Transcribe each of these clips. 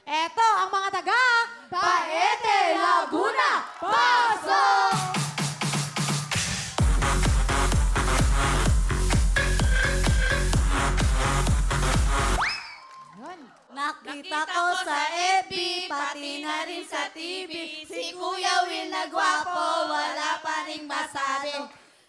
Eto ang mga taga Paete, Laguna. Pasok! Yun. Nakita ko sa FB, pati na rin sa TV. Si Kuya Will na gwapo, wala pa ring masabi.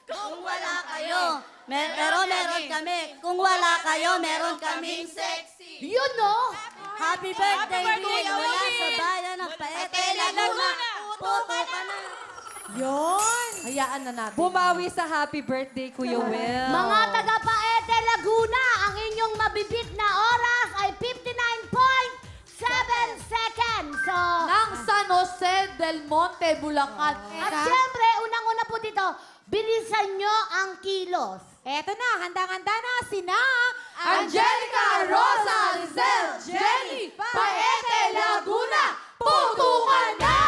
Kung wala kayo, pero meron kami. Kung wala kayo, meron kaming sexy. Yun, no? Happy birthday, Will! Kuya Mula Will! sa bayan ng Paete, Laguna. Puto ka na. Yun. Hayaan na natin. Bumawi sa happy birthday, Kuya Will. Mga taga Paete, Laguna, ang inyong mabibit na oras ay 59.7 seconds. So, Ng San Jose del Monte, Bulacan. at syempre, unang-una po dito, bilisan nyo ang kilos. Eto na, handang-handa na sina Angelica, Rosa, Lizel, Jenny, Paete, Laguna. Putukan na!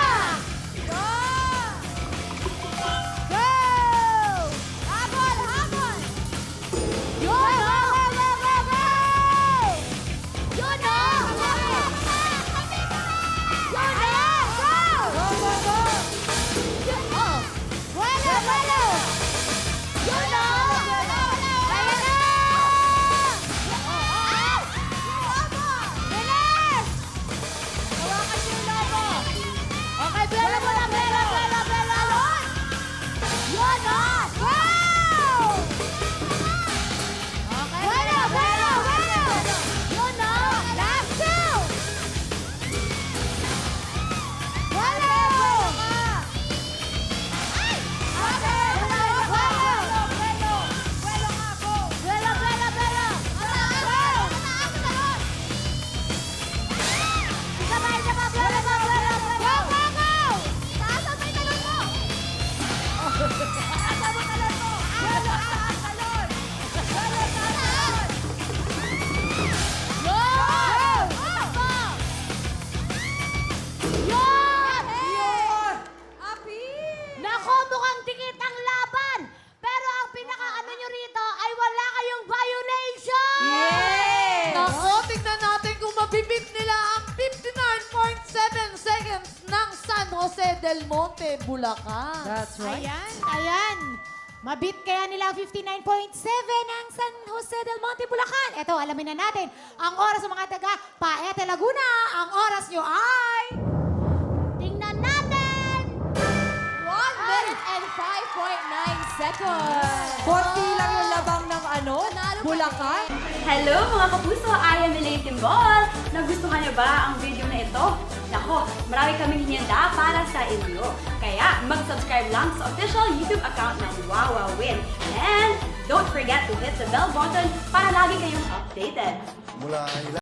Go! Go! Habol, habol! Yun, go, go, go, go, go! Yun, oh! Yun, oh! Go! Go, go, go! Yun, oh! Bueno, bueno! Yun, oh! Ayan na! Bilis! Hawakan siya yung lobo. Okay, bela mo na, bela, bela, bela. Yun, oh! Go! Okay, bueno, bueno, bueno! Yun, oh! Last two! Bueno! Bela, bela, bela! Sabay, sabay, bela, bela, bela! Go, go, go! Taas ang may talon mo! Taas ang may talon mo! Bela, taas talon! Bela, taas! Go! Takbo! Yun! Happy! Nako, mukhang tikit ang laban! Pero ang pinaka-ano nyo rito ay wala kayong violation! Yay! Nako, tignan natin kung mabibit nila ang 59.7 seconds ng San Jose del Monte, Bulacan. That's right. Ayan, ayan. Mabit kaya nila ang 59.7 ng San Jose del Monte, Bulacan. Ito, alamin na natin. Ang oras ng mga taga Paete, Laguna. Ang oras nyo ay... Tingnan natin! 1 minute and 5.9 seconds. Konti lang yung labang ng ano, Bulacan. Hello mga kapuso! I am Elaine Timbol! Nagustuhan niyo ba ang video na ito? Nako, marami kaming hinihanda para sa inyo. Kaya mag-subscribe lang sa official YouTube account ng Wawa Win. And don't forget to hit the bell button para lagi kayong updated. Mula